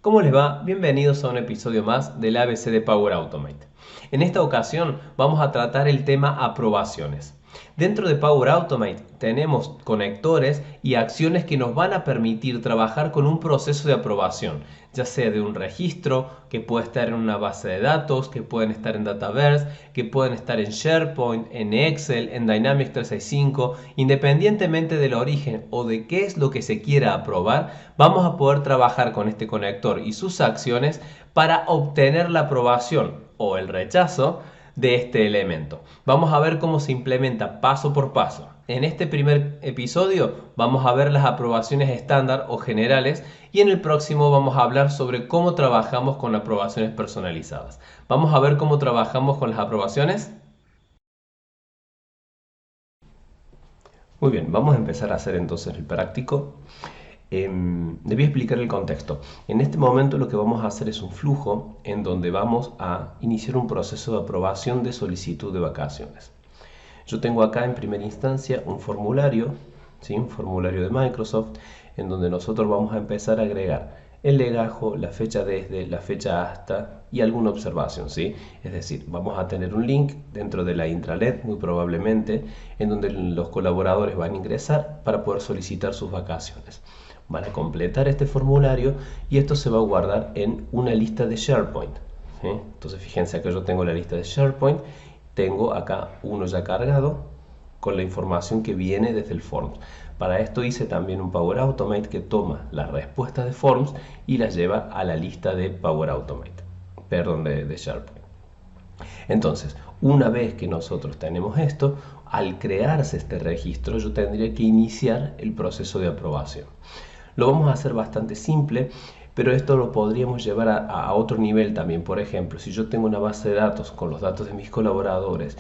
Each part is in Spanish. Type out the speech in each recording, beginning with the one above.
¿Cómo les va? Bienvenidos a un episodio más del ABC de Power Automate. En esta ocasión vamos a tratar el tema aprobaciones. Dentro de Power Automate tenemos conectores y acciones que nos van a permitir trabajar con un proceso de aprobación, ya sea de un registro, que puede estar en una base de datos, que pueden estar en Dataverse, que pueden estar en SharePoint, en Excel, en Dynamics 365, independientemente del origen o de qué es lo que se quiera aprobar, vamos a poder trabajar con este conector y sus acciones para obtener la aprobación o el rechazo de este elemento. Vamos a ver cómo se implementa paso por paso. En este primer episodio vamos a ver las aprobaciones estándar o generales y en el próximo vamos a hablar sobre cómo trabajamos con aprobaciones personalizadas. Vamos a ver cómo trabajamos con las aprobaciones. Muy bien, vamos a empezar a hacer entonces el práctico. Les voy a explicar el contexto. En este momento lo que vamos a hacer es un flujo en donde vamos a iniciar un proceso de aprobación de solicitud de vacaciones. Yo tengo acá en primera instancia un formulario, ¿sí? Un formulario de Microsoft, en donde nosotros vamos a empezar a agregar el legajo, la fecha desde, la fecha hasta y alguna observación, ¿sí? Es decir, vamos a tener un link dentro de la intranet, muy probablemente, en donde los colaboradores van a ingresar para poder solicitar sus vacaciones. Van a completar este formulario y esto se va a guardar en una lista de SharePoint, ¿sí? Entonces fíjense que yo tengo la lista de SharePoint. Tengo acá uno ya cargado con la información que viene desde el Forms. Para esto hice también un Power Automate que toma las respuestas de Forms y las lleva a la lista de Power Automate, perdón, de SharePoint. Entonces, una vez que nosotros tenemos esto, al crearse este registro, yo tendría que iniciar el proceso de aprobación. Lo vamos a hacer bastante simple, pero esto lo podríamos llevar a otro nivel también. Por ejemplo, si yo tengo una base de datos con los datos de mis colaboradores,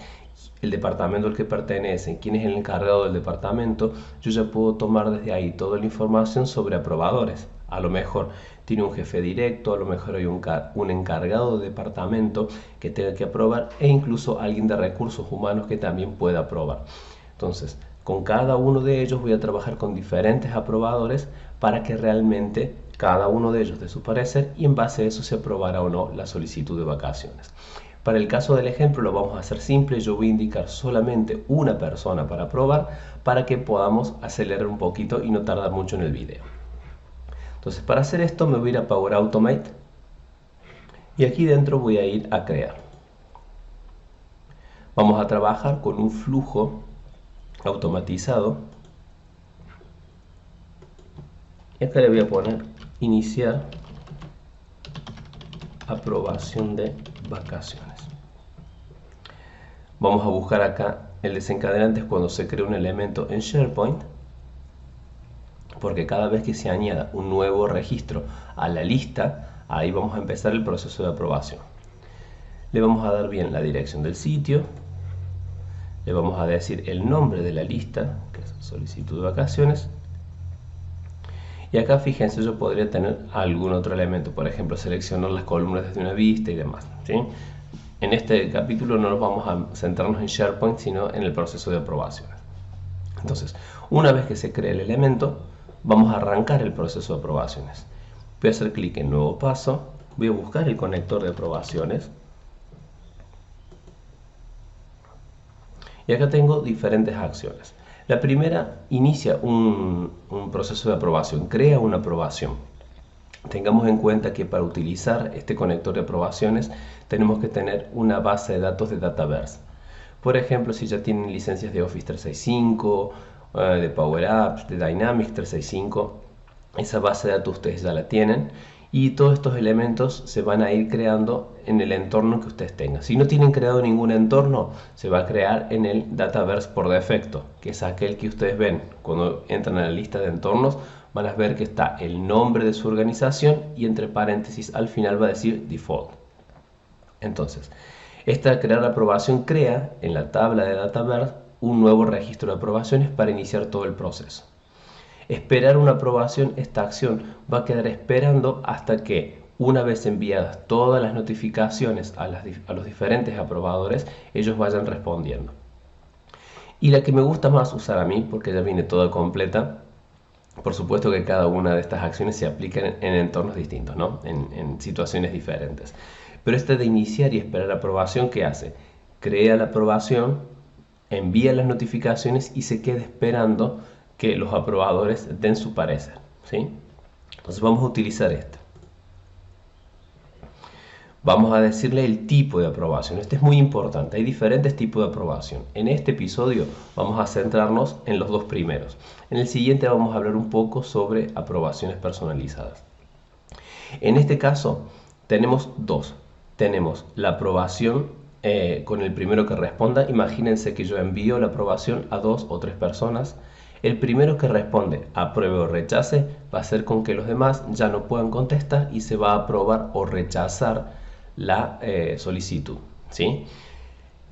el departamento al que pertenecen, quién es el encargado del departamento, yo ya puedo tomar desde ahí toda la información sobre aprobadores. A lo mejor tiene un jefe directo, a lo mejor hay un encargado de departamento que tenga que aprobar e incluso alguien de recursos humanos que también pueda aprobar. Entonces, con cada uno de ellos voy a trabajar con diferentes aprobadores para que realmente cada uno de ellos dé su parecer y en base a eso se aprobará o no la solicitud de vacaciones. Para el caso del ejemplo lo vamos a hacer simple, yo voy a indicar solamente una persona para aprobar para que podamos acelerar un poquito y no tardar mucho en el video. Entonces para hacer esto me voy a ir a Power Automate y aquí dentro voy a ir a crear. Vamos a trabajar con un flujo automatizado y acá le voy a poner iniciar aprobación de vacaciones. Vamos a buscar acá el desencadenante es cuando se crea un elemento en SharePoint, porque cada vez que se añada un nuevo registro a la lista, ahí vamos a empezar el proceso de aprobación. Le vamos a dar bien la dirección del sitio, le vamos a decir el nombre de la lista, que es solicitud de vacaciones, y acá fíjense, yo podría tener algún otro elemento, por ejemplo seleccionar las columnas desde una vista y demás, ¿sí? En este capítulo no nos vamos a centrarnos en SharePoint, sino en el proceso de aprobaciones. Entonces, una vez que se cree el elemento, vamos a arrancar el proceso de aprobaciones. Voy a hacer clic en nuevo paso, voy a buscar el conector de aprobaciones y acá tengo diferentes acciones. La primera inicia un proceso de aprobación, crea una aprobación. Tengamos en cuenta que para utilizar este conector de aprobaciones tenemos que tener una base de datos de Dataverse. Por ejemplo, si ya tienen licencias de Office 365, de Power Apps, de Dynamics 365, esa base de datos ustedes ya la tienen y todos estos elementos se van a ir creando en el entorno que ustedes tengan. Si no tienen creado ningún entorno, se va a crear en el Dataverse por defecto, que es aquel que ustedes ven cuando entran a la lista de entornos. Van a ver que está el nombre de su organización y entre paréntesis al final va a decir default. Entonces, esta crear aprobación crea en la tabla de Dataverse un nuevo registro de aprobaciones para iniciar todo el proceso. Esperar una aprobación, esta acción va a quedar esperando hasta que una vez enviadas todas las notificaciones a los diferentes aprobadores, ellos vayan respondiendo. Y la que me gusta más usar a mí, porque ya viene toda completa, Por supuesto que cada una de estas acciones se aplican en entornos distintos, ¿no? En situaciones diferentes. Pero este de iniciar y esperar aprobación, ¿qué hace? Crea la aprobación, envía las notificaciones y se queda esperando que los aprobadores den su parecer, ¿sí? Entonces vamos a utilizar esto. Vamos a decirle el tipo de aprobación. Este es muy importante. Hay diferentes tipos de aprobación. En este episodio vamos a centrarnos en los dos primeros. En el siguiente vamos a hablar un poco sobre aprobaciones personalizadas. En este caso tenemos dos. Tenemos la aprobación con el primero que responda. Imagínense que yo envío la aprobación a 2 o 3 personas. El primero que responde apruebe o rechace va a ser con que los demás ya no puedan contestar y se va a aprobar o rechazar la solicitud, ¿sí?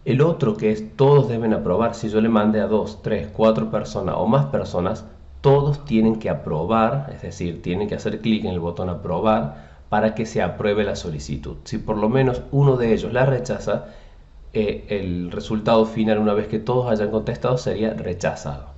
El otro, que es todos deben aprobar. Si yo le mandé a 2, 3, 4 personas o más personas, todos tienen que aprobar, es decir, tienen que hacer clic en el botón aprobar para que se apruebe la solicitud. Si por lo menos uno de ellos la rechaza, el resultado final, una vez que todos hayan contestado, sería rechazado.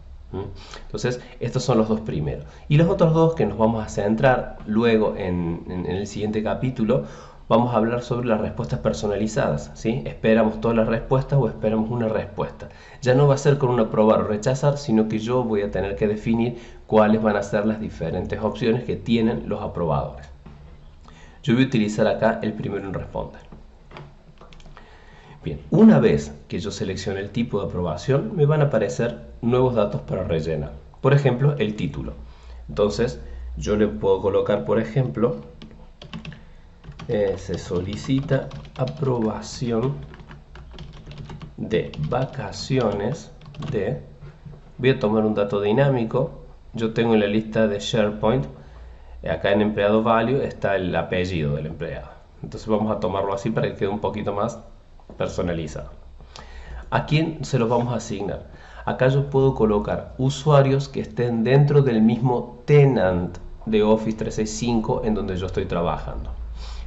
Entonces, estos son los dos primeros. Y los otros dos que nos vamos a centrar luego en el siguiente capítulo, vamos a hablar sobre las respuestas personalizadas, ¿sí? ¿Esperamos todas las respuestas o esperamos una respuesta? Ya no va a ser con un aprobar o rechazar, sino que yo voy a tener que definir cuáles van a ser las diferentes opciones que tienen los aprobadores. Yo voy a utilizar acá el primero en responder. Bien, una vez que yo seleccione el tipo de aprobación, me van a aparecer nuevos datos para rellenar. Por ejemplo, el título. Entonces, yo le puedo colocar, por ejemplo, se solicita aprobación de vacaciones de... Voy a tomar un dato dinámico. Yo tengo en la lista de SharePoint, acá en empleado value está el apellido del empleado. Entonces vamos a tomarlo así para que quede un poquito más personalizado. ¿A quién se los vamos a asignar? Acá yo puedo colocar usuarios que estén dentro del mismo tenant de Office 365 en donde yo estoy trabajando.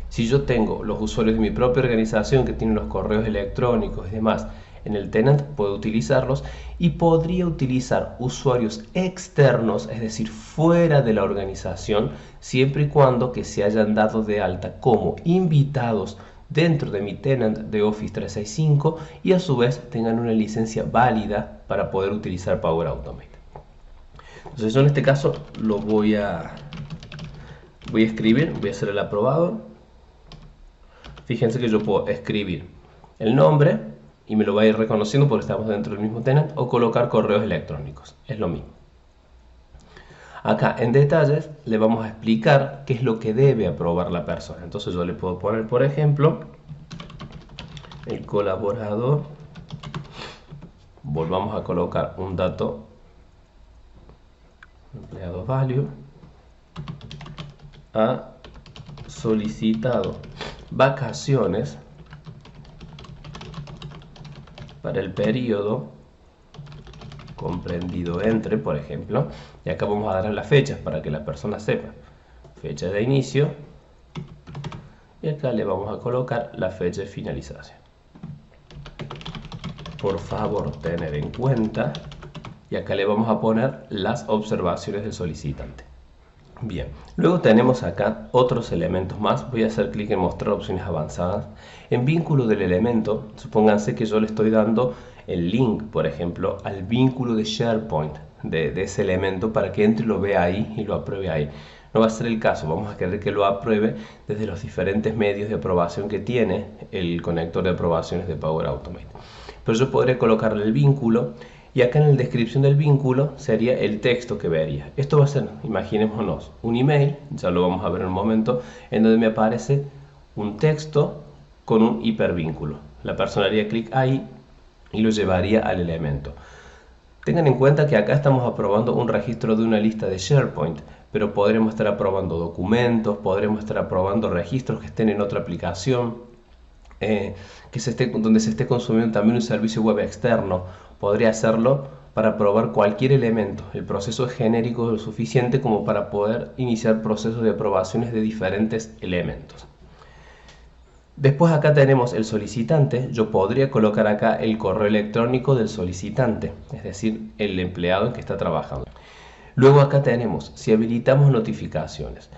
Si yo tengo los usuarios de mi propia organización que tienen los correos electrónicos y demás en el tenant, puedo utilizarlos, y podría utilizar usuarios externos, es decir, fuera de la organización, siempre y cuando que se hayan dado de alta como invitados dentro de mi tenant de Office 365 y a su vez tengan una licencia válida para poder utilizar Power Automate. Entonces yo en este caso lo voy a escribir, voy a hacer el aprobado. Fíjense que yo puedo escribir el nombre y me lo va a ir reconociendo porque estamos dentro del mismo tenant, o colocar correos electrónicos, es lo mismo. Acá en detalles le vamos a explicar qué es lo que debe aprobar la persona. Entonces yo le puedo poner, por ejemplo, el colaborador. Volvamos a colocar un dato, empleado value, ha solicitado vacaciones para el periodo comprendido entre, por ejemplo, y acá vamos a dar las fechas para que la persona sepa, fecha de inicio, y acá le vamos a colocar la fecha de finalización. Por favor, tener en cuenta, y acá le vamos a poner las observaciones del solicitante. Bien, luego tenemos acá otros elementos más. Voy a hacer clic en mostrar opciones avanzadas. En vínculo del elemento, supónganse que yo le estoy dando el link, por ejemplo, al vínculo de SharePoint de ese elemento para que entre y lo vea ahí y lo apruebe ahí. No va a ser el caso, vamos a querer que lo apruebe desde los diferentes medios de aprobación que tiene el conector de aprobaciones de Power Automate. Pero yo podré colocarle el vínculo. Y acá en la descripción del vínculo sería el texto que vería. Esto va a ser, imaginémonos, un email, ya lo vamos a ver en un momento, en donde me aparece un texto con un hipervínculo. La persona haría clic ahí y lo llevaría al elemento. Tengan en cuenta que acá estamos aprobando un registro de una lista de SharePoint, pero podremos estar aprobando documentos, podremos estar aprobando registros que estén en otra aplicación, donde se esté consumiendo también un servicio web externo. Podría hacerlo para probar cualquier elemento. El proceso es genérico lo suficiente como para poder iniciar procesos de aprobaciones de diferentes elementos. Después acá tenemos el solicitante. Yo podría colocar acá el correo electrónico del solicitante, es decir, el empleado en que está trabajando. Luego acá tenemos, si habilitamos notificaciones.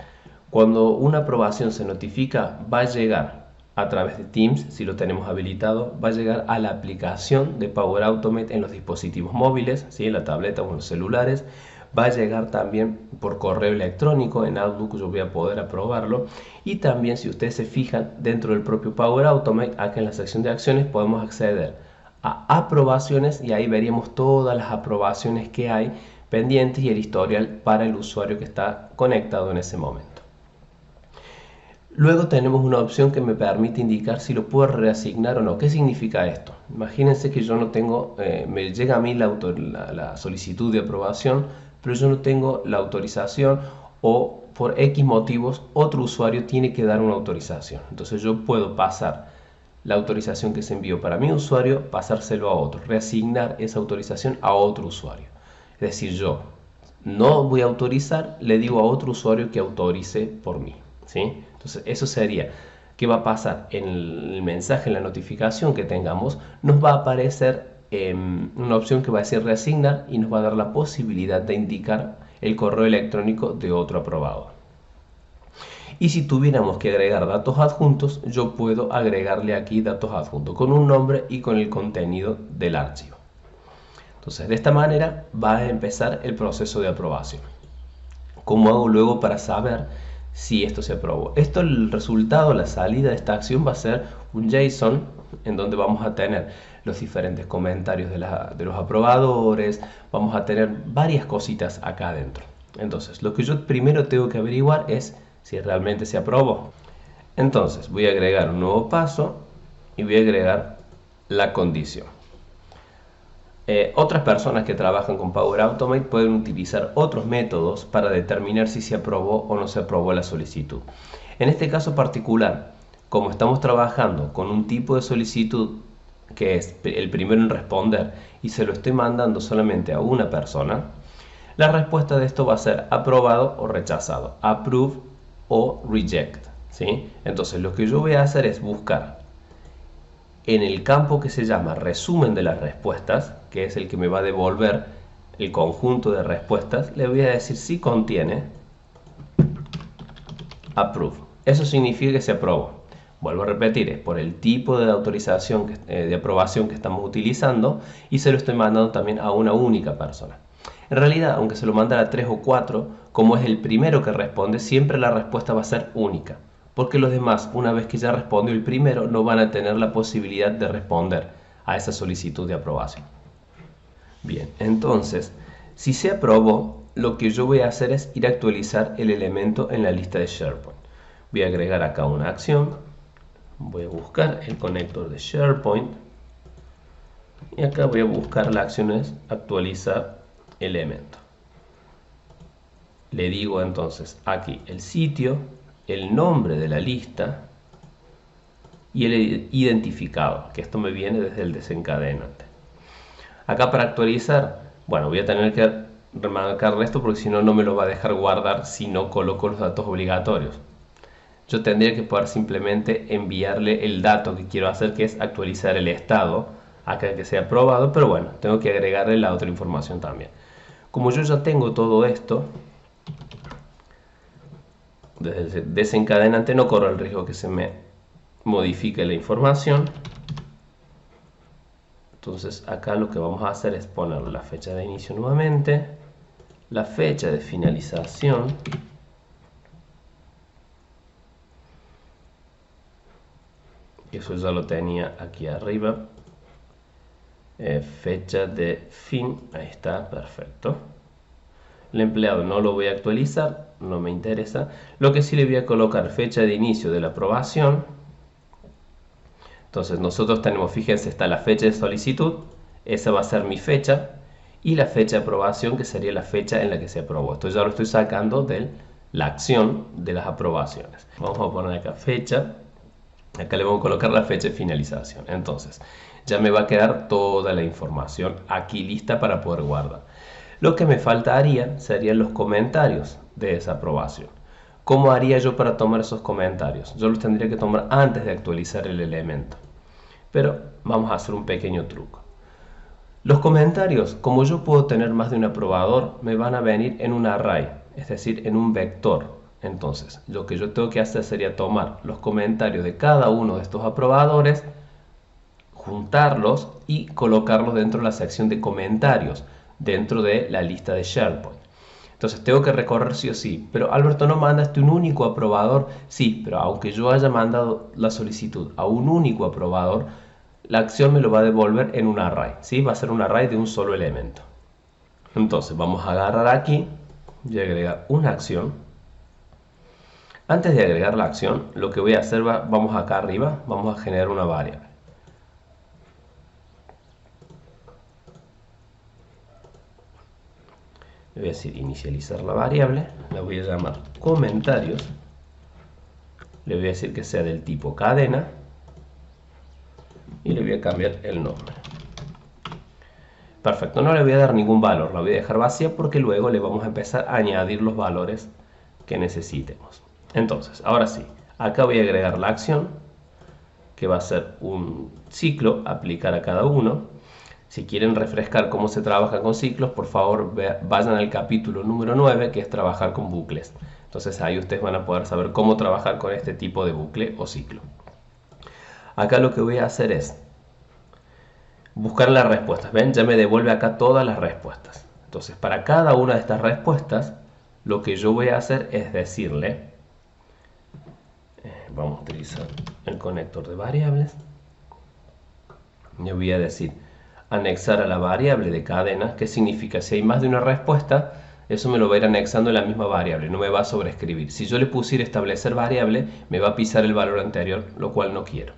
Cuando una aprobación se notifica, va a llegar a través de Teams, si lo tenemos habilitado, va a llegar a la aplicación de Power Automate en los dispositivos móviles, ¿sí? En la tableta o en los celulares. Va a llegar también por correo electrónico, en Outlook yo voy a poder aprobarlo. Y también, si ustedes se fijan, dentro del propio Power Automate, acá en la sección de acciones, podemos acceder a aprobaciones y ahí veríamos todas las aprobaciones que hay pendientes y el historial para el usuario que está conectado en ese momento. Luego tenemos una opción que me permite indicar si lo puedo reasignar o no. ¿Qué significa esto? Imagínense que yo no tengo, me llega a mí la solicitud de aprobación, pero yo no tengo la autorización o por X motivos otro usuario tiene que dar una autorización. Entonces yo puedo pasar la autorización que se envió para mi usuario, pasárselo a otro, reasignar esa autorización a otro usuario. Es decir, yo no voy a autorizar, le digo a otro usuario que autorice por mí, ¿sí? Entonces eso sería, ¿qué va a pasar? En el mensaje, en la notificación que tengamos, nos va a aparecer una opción que va a decir reasignar y nos va a dar la posibilidad de indicar el correo electrónico de otro aprobado. Y si tuviéramos que agregar datos adjuntos, yo puedo agregarle aquí datos adjuntos con un nombre y con el contenido del archivo. Entonces, de esta manera va a empezar el proceso de aprobación. ¿Cómo hago luego para saber si esto se aprobó? Esto, el resultado, la salida de esta acción va a ser un JSON en donde vamos a tener los diferentes comentarios de los aprobadores, vamos a tener varias cositas acá adentro. Entonces, lo que yo primero tengo que averiguar es si realmente se aprobó. Entonces, voy a agregar un nuevo paso y voy a agregar la condición. Otras personas que trabajan con Power Automate pueden utilizar otros métodos para determinar si se aprobó o no se aprobó la solicitud. En este caso particular, como estamos trabajando con un tipo de solicitud que es el primero en responder y se lo estoy mandando solamente a una persona, la respuesta de esto va a ser aprobado o rechazado, approve o reject, ¿sí? Entonces lo que yo voy a hacer es buscar en el campo que se llama resumen de las respuestas, que es el que me va a devolver el conjunto de respuestas, le voy a decir si contiene approve. Eso significa que se aprobó. Vuelvo a repetir, es por el tipo de autorización, de aprobación que estamos utilizando y se lo estoy mandando también a una única persona. En realidad, aunque se lo mandara a 3 o 4, como es el primero que responde, siempre la respuesta va a ser única. Porque los demás, una vez que ya respondió el primero, no van a tener la posibilidad de responder a esa solicitud de aprobación. Bien, entonces, si se aprobó, lo que yo voy a hacer es ir a actualizar el elemento en la lista de SharePoint. Voy a agregar acá una acción, voy a buscar el conector de SharePoint y acá voy a buscar la acción es actualizar elemento. Le digo entonces aquí el sitio, el nombre de la lista y el identificador, que esto me viene desde el desencadenante. Acá para actualizar, bueno, voy a tener que remarcar esto porque si no, no me lo va a dejar guardar si no coloco los datos obligatorios. Yo tendría que poder simplemente enviarle el dato que quiero hacer, que es actualizar el estado, acá que sea aprobado, pero bueno, tengo que agregarle la otra información también. Como yo ya tengo todo esto, desde el desencadenante no corro el riesgo que se me modifique la información. Entonces acá lo que vamos a hacer es poner la fecha de inicio nuevamente, la fecha de finalización, eso ya lo tenía aquí arriba, fecha de fin, ahí está, perfecto. El empleado no lo voy a actualizar, no me interesa. Lo que sí le voy a colocar fecha de inicio de la aprobación. Entonces nosotros tenemos, fíjense, está la fecha de solicitud, esa va a ser mi fecha, y la fecha de aprobación, que sería la fecha en la que se aprobó. Esto ya lo estoy sacando de la acción de las aprobaciones. Vamos a poner acá fecha, acá le vamos a colocar la fecha de finalización. Entonces ya me va a quedar toda la información aquí lista para poder guardar. Lo que me faltaría serían los comentarios de esa aprobación. ¿Cómo haría yo para tomar esos comentarios? Yo los tendría que tomar antes de actualizar el elemento. Pero vamos a hacer un pequeño truco. Los comentarios, como yo puedo tener más de un aprobador, me van a venir en un array, es decir, en un vector. Entonces, lo que yo tengo que hacer sería tomar los comentarios de cada uno de estos aprobadores, juntarlos y colocarlos dentro de la sección de comentarios, dentro de la lista de SharePoint. Entonces tengo que recorrer sí o sí. Pero Alberto, ¿no mandaste un único aprobador? Sí, pero aunque yo haya mandado la solicitud a un único aprobador, la acción me lo va a devolver en un array, ¿sí? Va a ser un array de un solo elemento. Entonces vamos a agarrar aquí y agregar una acción. Antes de agregar la acción, lo que voy a hacer, vamos acá arriba, vamos a generar una variable. Le voy a decir inicializar la variable, la voy a llamar comentarios, le voy a decir que sea del tipo cadena y le voy a cambiar el nombre. Perfecto, no le voy a dar ningún valor, la voy a dejar vacía porque luego le vamos a empezar a añadir los valores que necesitemos. Entonces, ahora sí, acá voy a agregar la acción, que va a ser un ciclo, aplicar a cada uno. Si quieren refrescar cómo se trabaja con ciclos, por favor vayan al capítulo número 9, que es trabajar con bucles. Entonces ahí ustedes van a poder saber cómo trabajar con este tipo de bucle o ciclo. Acá lo que voy a hacer es buscar las respuestas. ¿Ven? Ya me devuelve acá todas las respuestas. Entonces, para cada una de estas respuestas, lo que yo voy a hacer es decirle, vamos a utilizar el conector de variables, yo voy a decir anexar a la variable de cadena, que significa si hay más de una respuesta, eso me lo va a ir anexando en la misma variable, no me va a sobreescribir. Si yo le pusiera establecer variable, me va a pisar el valor anterior, lo cual no quiero.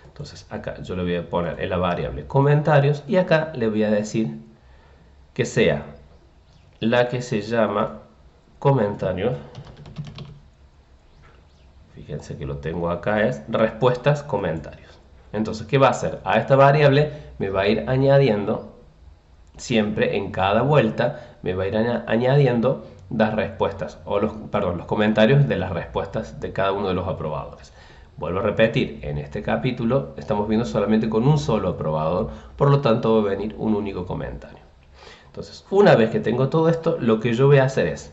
Entonces acá yo le voy a poner en la variable comentarios y acá le voy a decir que sea la que se llama comentarios. Fíjense que lo tengo acá, es respuestas comentarios. Entonces, ¿qué va a hacer? A esta variable me va a ir añadiendo, siempre en cada vuelta, me va a ir añadiendo las respuestas, o los comentarios de las respuestas de cada uno de los aprobadores. Vuelvo a repetir, en este capítulo estamos viendo solamente con un solo aprobador, por lo tanto va a venir un único comentario. Entonces, una vez que tengo todo esto, lo que yo voy a hacer es,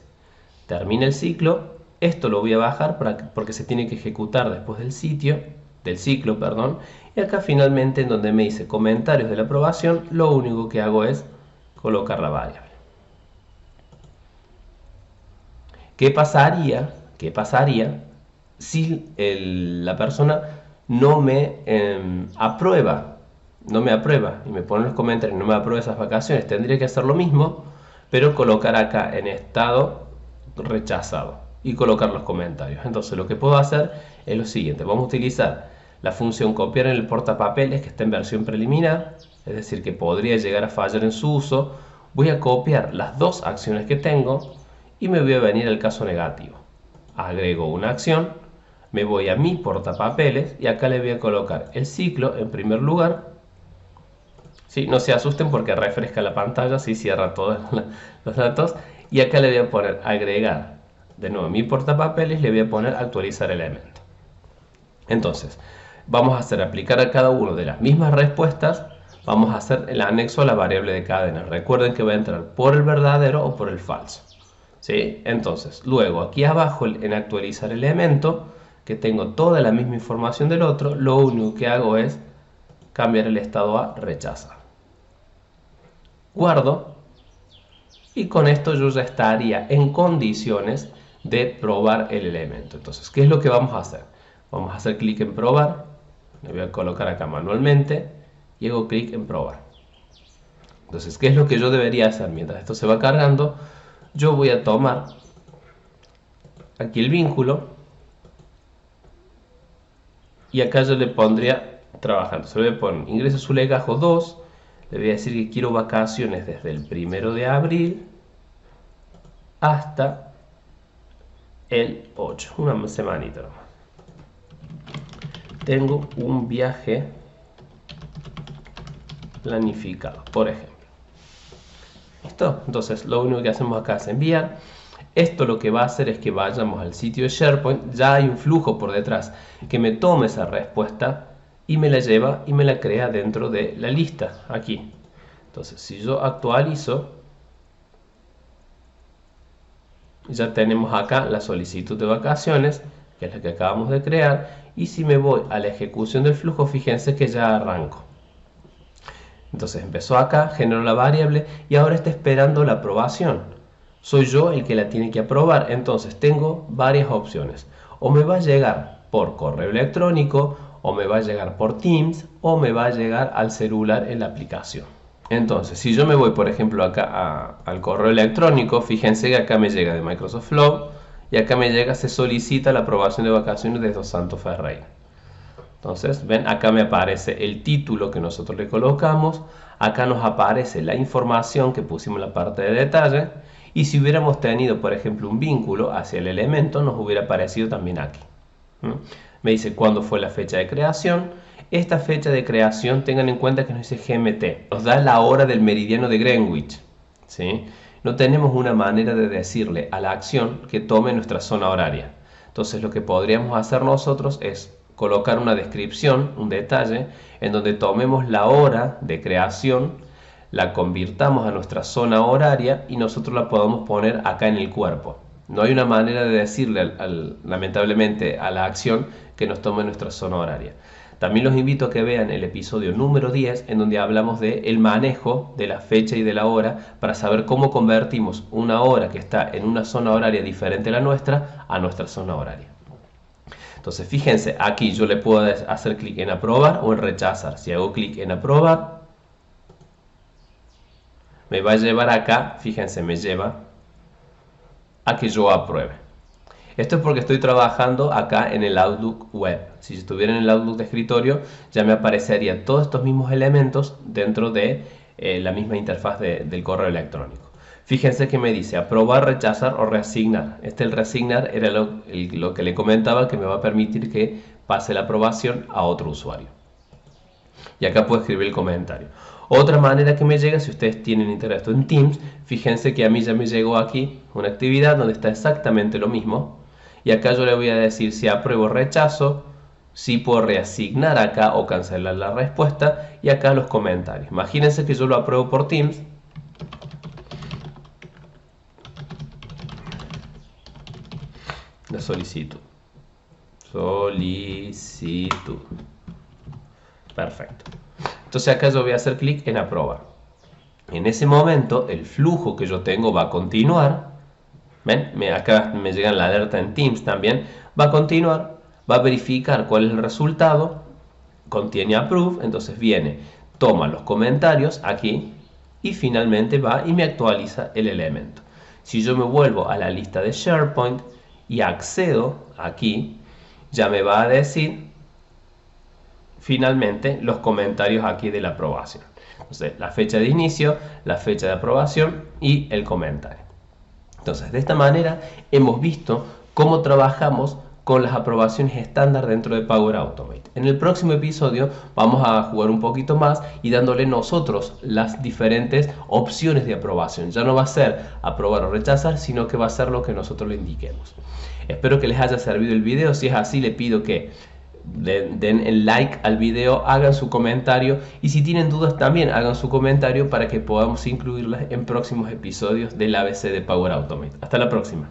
termina el ciclo, esto lo voy a bajar porque se tiene que ejecutar después del ciclo, y acá finalmente en donde me dice comentarios de la aprobación, lo único que hago es colocar la variable. ¿Qué pasaría si la persona no me aprueba y me pone en los comentarios, no me aprueba esas vacaciones? Tendría que hacer lo mismo, pero colocar acá en estado rechazado y colocar los comentarios. Entonces lo que puedo hacer es lo siguiente, vamos a utilizar la función copiar en el portapapeles, que está en versión preliminar, es decir que podría llegar a fallar en su uso. Voy a copiar las dos acciones que tengo y me voy a venir al caso negativo. Agrego una acción, me voy a mi portapapeles y acá le voy a colocar el ciclo en primer lugar. ¿Sí? No se asusten porque refresca la pantalla, si cierra todos los datos. Y acá le voy a poner agregar de nuevo mi portapapeles, le voy a poner actualizar elemento. Entonces, vamos a hacer aplicar a cada uno de las mismas respuestas, vamos a hacer el anexo a la variable de cadena. Recuerden que va a entrar por el verdadero o por el falso. ¿Sí? Entonces, luego aquí abajo en actualizar elemento, que tengo toda la misma información del otro, lo único que hago es cambiar el estado a rechazar. Guardo y con esto yo ya estaría en condiciones de probar el elemento. Entonces, ¿qué es lo que vamos a hacer? Vamos a hacer clic en probar, le voy a colocar acá manualmente y hago clic en probar. Entonces, ¿qué es lo que yo debería hacer? Mientras esto se va cargando, yo voy a tomar aquí el vínculo y acá yo le pondría trabajando. Se le voy a poner ingreso su legajo 2, le voy a decir que quiero vacaciones desde el 1 de abril hasta el 8, una semanita nomás. Tengo un viaje planificado, por ejemplo. ¿Listo? Entonces lo único que hacemos acá es enviar. Esto lo que va a hacer es que vayamos al sitio de SharePoint, ya hay un flujo por detrás que me tome esa respuesta y me la lleva y me la crea dentro de la lista, aquí. Entonces, si yo actualizo, ya tenemos acá la solicitud de vacaciones, que es la que acabamos de crear, y si me voy a la ejecución del flujo, fíjense que ya arranco. Entonces empezó acá, generó la variable y ahora está esperando la aprobación. Soy yo el que la tiene que aprobar, entonces tengo varias opciones. O me va a llegar por correo electrónico, o me va a llegar por Teams, o me va a llegar al celular en la aplicación. Entonces, si yo me voy, por ejemplo, acá al correo electrónico, fíjense que acá me llega de Microsoft Flow y acá me llega, se solicita la aprobación de vacaciones de Dos Santos Ferreira. Entonces, ven, acá me aparece el título que nosotros le colocamos, acá nos aparece la información que pusimos en la parte de detalle, y si hubiéramos tenido, por ejemplo, un vínculo hacia el elemento, nos hubiera aparecido también aquí. Me dice cuándo fue la fecha de creación. Esta fecha de creación, tengan en cuenta que nos dice GMT, nos da la hora del meridiano de Greenwich, ¿sí? No tenemos una manera de decirle a la acción que tome nuestra zona horaria. Entonces lo que podríamos hacer nosotros es colocar una descripción, un detalle, en donde tomemos la hora de creación, la convirtamos a nuestra zona horaria y nosotros la podamos poner acá en el cuerpo. No hay una manera de decirle, lamentablemente, a la acción que nos tome nuestra zona horaria. También los invito a que vean el episodio número 10, en donde hablamos del manejo de la fecha y de la hora para saber cómo convertimos una hora que está en una zona horaria diferente a la nuestra a nuestra zona horaria. Entonces, fíjense, aquí yo le puedo hacer clic en aprobar o en rechazar. Si hago clic en aprobar, me va a llevar acá, fíjense, me lleva a que yo apruebe. Esto es porque estoy trabajando acá en el Outlook web. Si estuviera en el Outlook de escritorio, ya me aparecerían todos estos mismos elementos dentro de la misma interfaz del correo electrónico. Fíjense que me dice aprobar, rechazar o reasignar. El reasignar era lo que le comentaba, que me va a permitir que pase la aprobación a otro usuario. Y acá puedo escribir el comentario. Otra manera que me llega, si ustedes tienen interés en Teams, fíjense que a mí ya me llegó aquí una actividad donde está exactamente lo mismo. Y acá yo le voy a decir si apruebo o rechazo, si puedo reasignar acá o cancelar la respuesta, y acá los comentarios. Imagínense que yo lo apruebo por Teams. La solicitud. Perfecto. Entonces acá yo voy a hacer clic en aprobar. En ese momento el flujo que yo tengo va a continuar. ¿Ven? Acá me llega la alerta en Teams también. Va a continuar, va a verificar cuál es el resultado. Contiene approve, entonces viene, toma los comentarios aquí y finalmente va y me actualiza el elemento. Si yo me vuelvo a la lista de SharePoint y accedo aquí, ya me va a decir finalmente los comentarios aquí de la aprobación. Entonces, la fecha de inicio, la fecha de aprobación y el comentario. Entonces, de esta manera hemos visto cómo trabajamos con las aprobaciones estándar dentro de Power Automate. En el próximo episodio vamos a jugar un poquito más y dándole nosotros las diferentes opciones de aprobación. Ya no va a ser aprobar o rechazar, sino que va a ser lo que nosotros le indiquemos. Espero que les haya servido el video. Si es así, le pido que den el like al video, hagan su comentario y si tienen dudas también hagan su comentario para que podamos incluirlas en próximos episodios del ABC de Power Automate. Hasta la próxima.